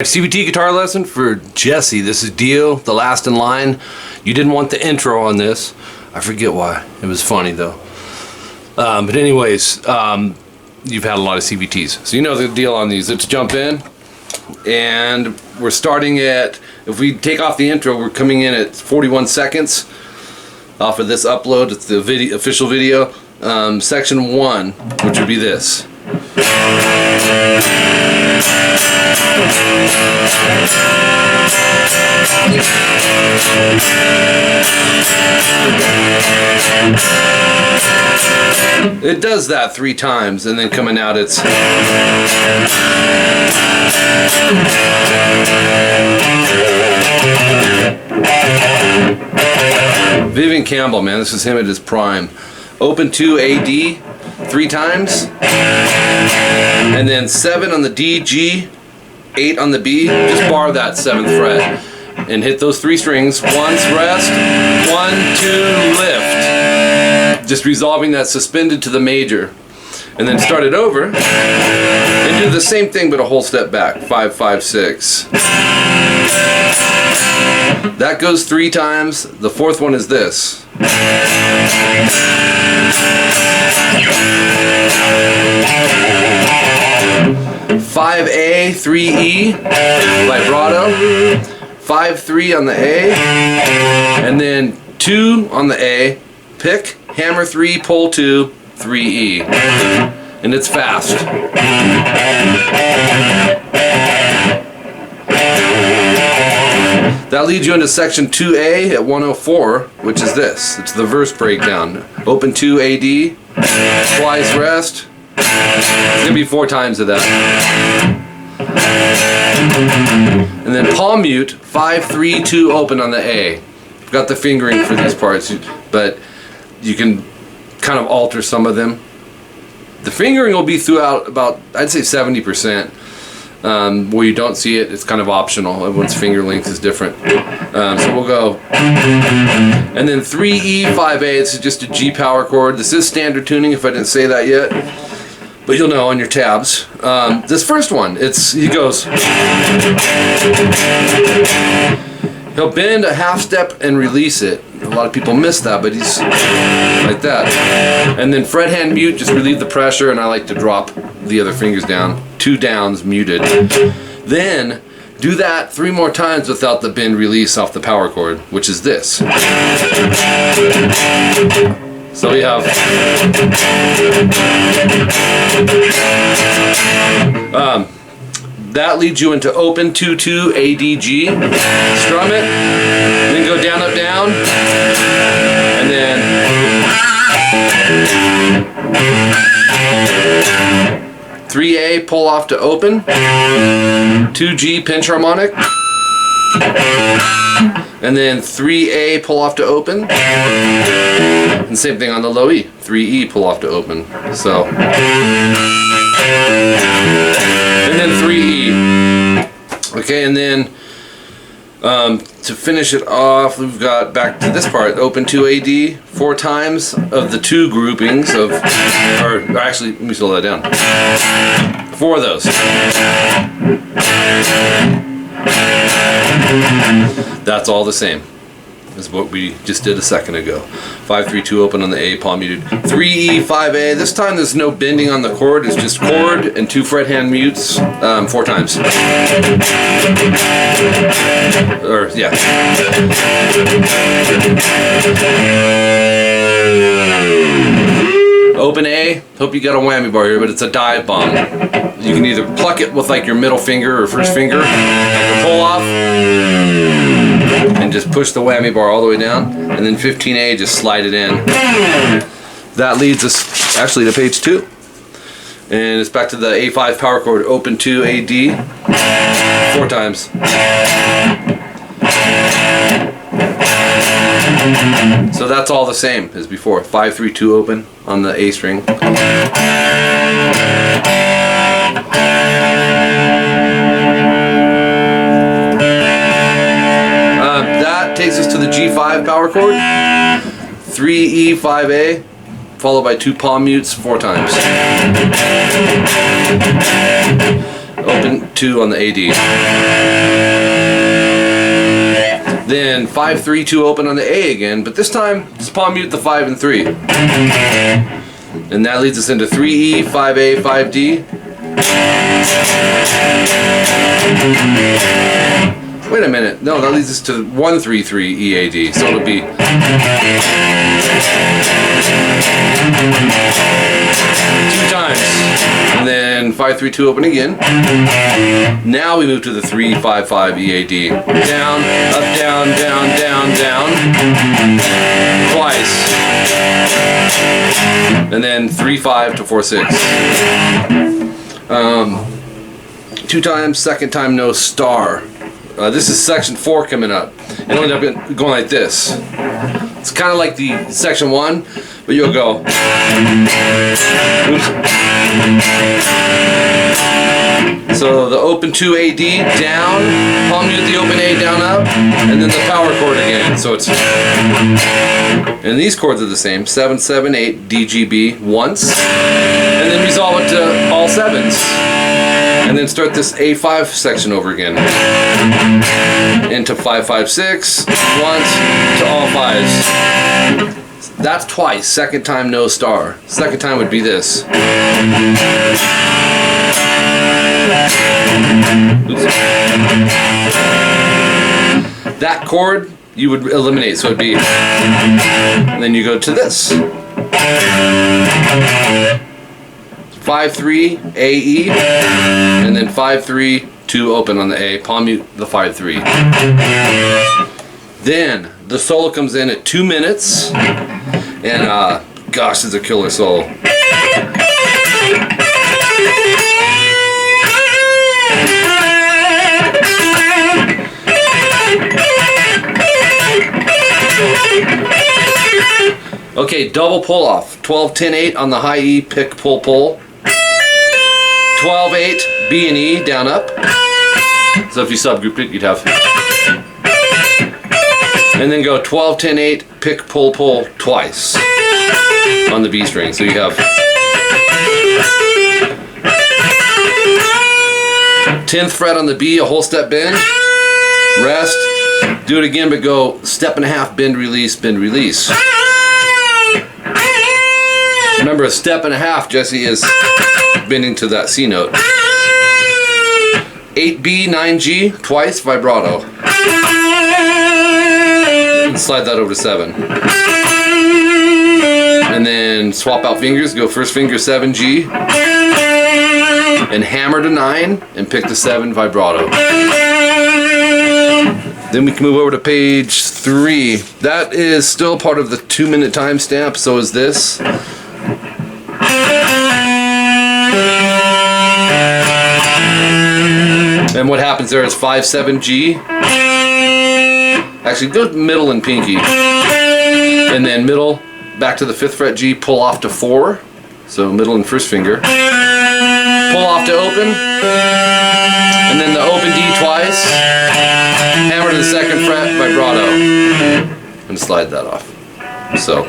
CVT Guitar Lesson for Jesse. This is Dio, the last in line. You didn't want the intro on this. I forget why. It was funny though. But anyways, you've had a lot of CVTs, so you know the deal on these. Let's jump in, and we're starting at, if we take off the intro, we're coming in at 41 seconds off of this upload. It's the video, official video. Section 1, which would be this. It does that 3 times, and then coming out it's Vivian Campbell, man, this is him at his prime. Open 2 AD 3 times, and then 7 on the D, G, 8 on the B. Just bar that 7th fret and hit those 3 strings. Once, rest, 1, 2, lift. Just resolving that suspended to the major, and then start it over and do the same thing but a whole step back. 5, 5, 6. That goes 3 times. The 4th one is this. 5A, 3E, vibrato, 5-3 on the A, and then 2 on the A, pick, hammer 3, pull 2, 3E, and it's fast. That leads you into section 2A at 104, which is this. It's the verse breakdown. Open 2 AD, twice rest. It's going to be 4 times of that. And then palm mute, 5, 3, 2 open on the A. I've got the fingering for these parts, but you can kind of alter some of them. The fingering will be throughout about, I'd say 70%. Where you don't see it, it's kind of optional. Everyone's finger length is different. So we'll go. And then 3E, 5A, this is just a G power chord. This is standard tuning if I didn't say that yet, but you'll know on your tabs. This first one, he goes. He'll bend a half step and release it. A lot of people miss that, but he's like that. And then fret hand mute, just relieve the pressure, and I like to drop the other fingers down. 2 downs, muted. Then do that 3 more times without the bend release off the power chord, which is this. So we have that leads you into open 2-2 ADG. Strum it, then go down, up, down, and then 3A pull off to open, 2G pinch harmonic, and then 3A pull off to open, and same thing on the low E, 3E pull off to open. So, and then 3E. Okay, and then to finish it off, we've got back to this part, open 2 AD 4 times of the 2 groupings of, or actually, let me slow that down. 4 of those. That's all the same as what we just did a second ago. 5, 3, 2 open on the A, palm muted. 3E, 5A. This time there's no bending on the chord. It's just chord and 2 fret hand mutes 4 times. Or yeah. Open A. Hope you got a whammy bar here, but it's a dive bomb. You can either pluck it with like your middle finger or first finger, like a pull off, and just push the whammy bar all the way down, and then 15A, just slide it in. That leads us actually to page 2, and it's back to the A5 power chord, open 2 AD 4 times. So that's all the same as before. 5, 3, 2 open on the A string. That takes us to the G5 power chord. 3E, 5A, followed by 2 palm mutes 4 times. open 2 on the AD. Then 5, 3, 2 open on the A again, but this time just palm mute the 5 and 3. And that leads us into 3E, 5A, 5D. Wait a minute, no, that leads us to 1, 3, 3 EAD, so it'll be 2 times, and then 5, 3, 2 open again. Now we move to the 3, 5, 5 EAD. Down, up, down, down, down, down. Twice. And then 3, 5 to 4, 6. 2 times, second time no star. This is section 4 coming up. And it'll end up going like this. It's kind of like the section 1, but you'll go. Oops. So the open 2 AD down, palm mute the open A down up, and then the power chord again. So it's, and these chords are the same, 7, 7, 8, D, G, B once, and then resolve it to all 7s. And then start this A5 section over again. Into 5, 5, 6, once to all 5s. That's twice. Second time no star. Second time would be this. Oops. That chord you would eliminate, so it'd be, and then you go to this. 5, 3, A, E, and then 5, 3, 2 open on the A, palm mute the 5, 3. Then the solo comes in at 2 minutes, and gosh, it's a killer solo. Okay, double pull off. 12, 10, 8 on the high E, pick, pull, pull. 12, 8, B and E, down, up. So if you subgrouped it, you'd have. And then go 12, 10, 8, pick, pull, pull twice on the B string. So you have 10th fret on the B, a whole step bend, rest, do it again, but go step and a half, bend, release, bend, release. Remember, a step and a half, Jesse, is bending to that C note. 8B, 9G, twice, vibrato. And slide that over to 7. And then swap out fingers, go first finger 7G. And hammer to 9, and pick the 7, vibrato. Then we can move over to page 3. That is still part of the 2-minute timestamp, so is this. And what happens there is 5, 7, G. Actually, go middle and pinky. And then middle, back to the 5th fret G, pull off to 4. So middle and first finger. Pull off to open. And then the open D twice. Hammer to the 2nd fret, vibrato. And slide that off. So.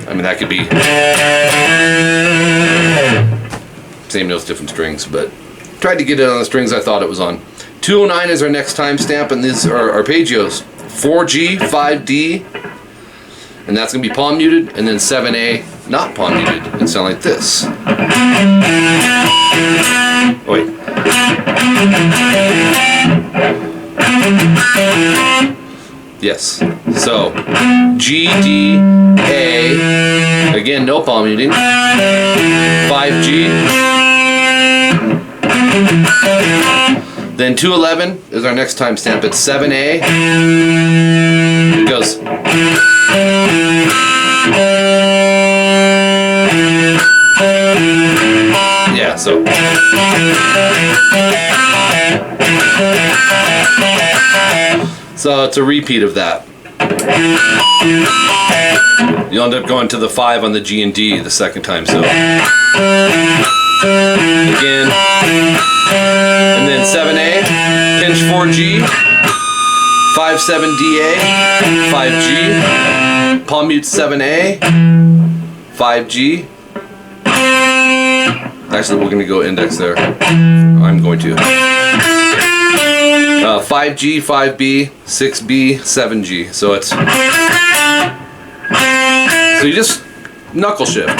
I mean, that could be same notes, different strings, but tried to get it on the strings I thought it was on. 209 is our next timestamp, and these are arpeggios. 4G, 5D, and that's going to be palm muted, and then 7A, not palm muted, and sound like this. Oh, wait. Yes. So, G, D, A, again, no palm muting. 5G. Then 211 is our next timestamp. It's 7A. It goes. Yeah, so. So it's a repeat of that. You'll end up going to the 5 on the G and D the second time, so. Again. And then 7A, pinch 4G, 5, 7 DA, 5G, palm mute 7A, 5G, Actually, we're going to go index there. I'm going to. 5G, 5B, 6B, 7G. So it's... So you just knuckle shift.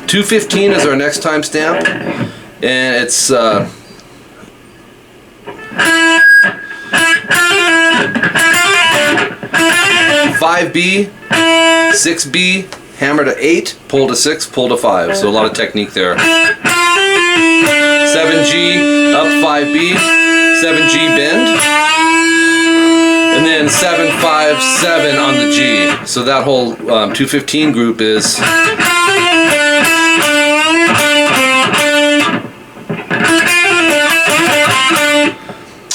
215 is our next timestamp, and it's 5B, 6B, hammer to 8, pull to 6, pull to 5. So a lot of technique there. 7G, up 5B, 7G bend, and then 757 on the G. So that whole 215 group is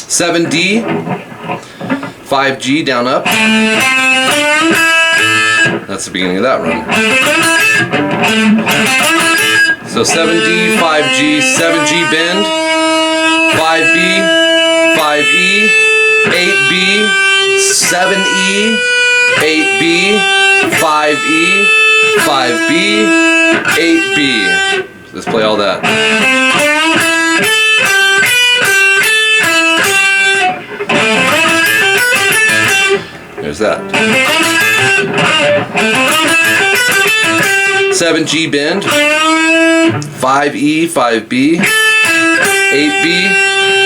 7D, 5G down up. That's the beginning of that run. So 7D, 5G, 7G bend, 5B, 5E, 8B, 7E, 8B, 5E, 5B, 8B. Let's play all that. There's that. 7G bend, 5E, 5B, 8B,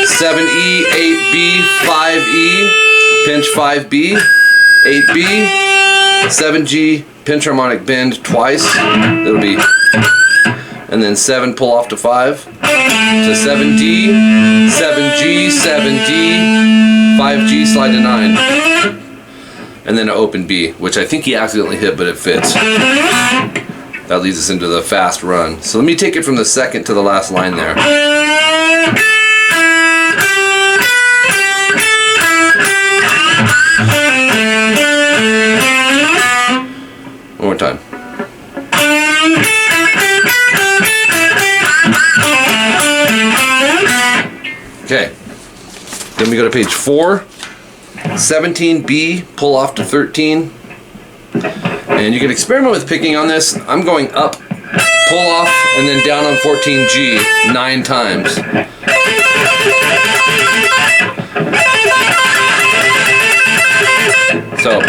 7E, 8B, 5E, pinch 5B, 8B, 7G, pinch harmonic bend twice. It'll be, and then 7 pull off to 5, to 7D, 7G, 7D, 5G slide to 9. And then an open B, which I think he accidentally hit, but it fits. That leads us into the fast run. So let me take it from the second to the last line there. One more time. Okay. Then we go to page 4. 17B, pull off to 13. And you can experiment with picking on this. I'm going up, pull off, and then down on 14G 9 times. So,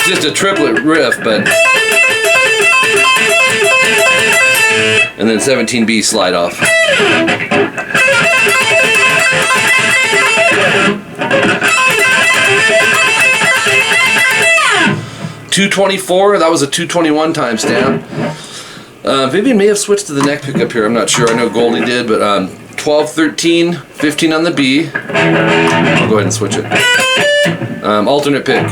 just a triplet riff, but... And then 17B slide off. .224, that was a 221 timestamp. Vivian may have switched to the neck pickup here, I'm not sure. I know Goldie did, but 12, 13, 15 on the B. I'll go ahead and switch it. Alternate pick.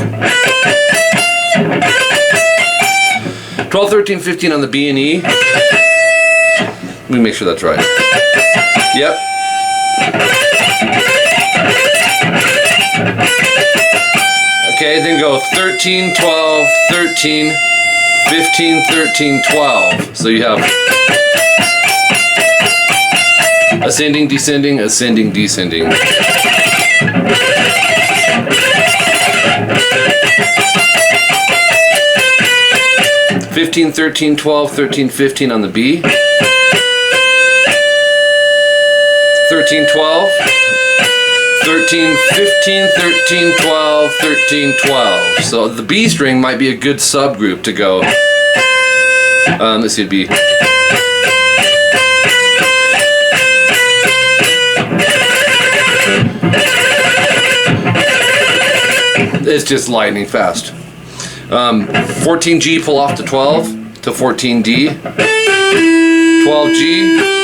12, 13, 15 on the B and E. Let me make sure that's right. Yep. Okay, then go 13, 12, 13, 15, 13, 12. So you have ascending, descending, ascending, descending. (15, 13, 12, 13, 15 on the B. 13, 12. 13, 15, 13, 12, 13, 12. So the B string might be a good subgroup to go. Let's see, B. It's just lightning fast. 14G pull off to 12 to 14D. 12G.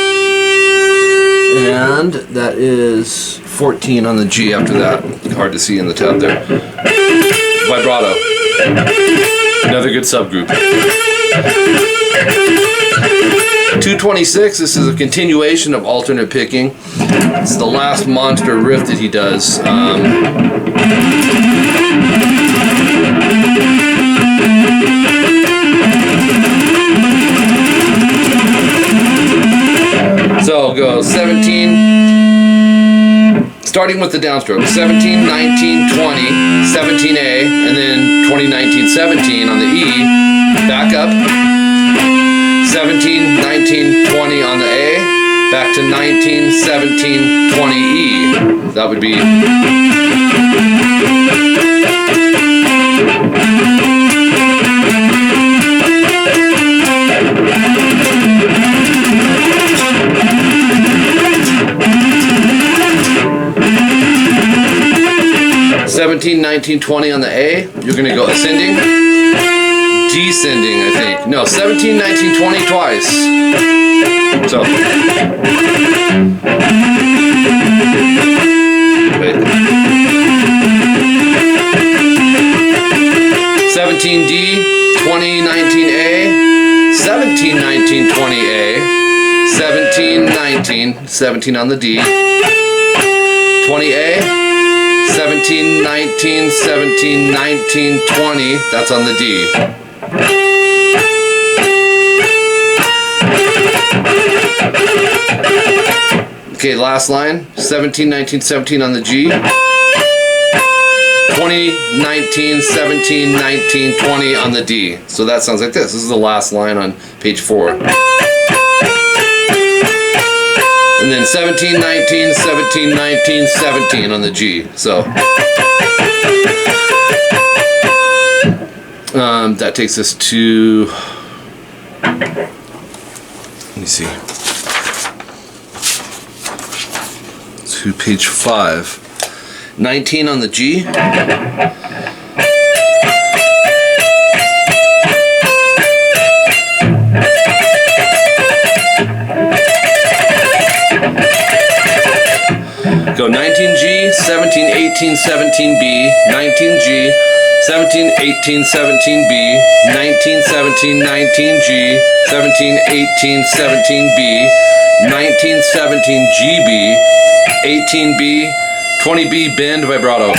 And that is 14 on the G after that. Hard to see in the tab there. Vibrato. Another good subgroup. 226, this is a continuation of alternate picking. It's the last monster riff that he does. So go 17, starting with the downstroke, 17, 19, 20, 17A, and then 20, 19, 17 on the E, back up, 17, 19, 20 on the A, back to 19, 17, 20 E. That would be 17, 19, 20 on the A. You're going to go ascending, descending, I think. No, 17, 19, 20 twice. So. Wait. 17 D, 20, 19 A, 17, 19, 20 A, 17, 19, 17 on the D, 20 A, 17, 19, 17, 19, 20, that's on the D. Okay, last line, 17, 19, 17 on the G, 20, 19, 17, 19, 20 on the D. So that sounds like this. This is the last line on page 4. And then 17, 19, 17, 19, 17 on the G. So that takes us to, let me see, to page 5. 19 on the G. Go 19G, 17, 18, 17B, 19G, 17, 18, 17B, 19, 17, 19G, 17, 18, 17B, 19, 17 GB, 18B, 20B bend vibrato.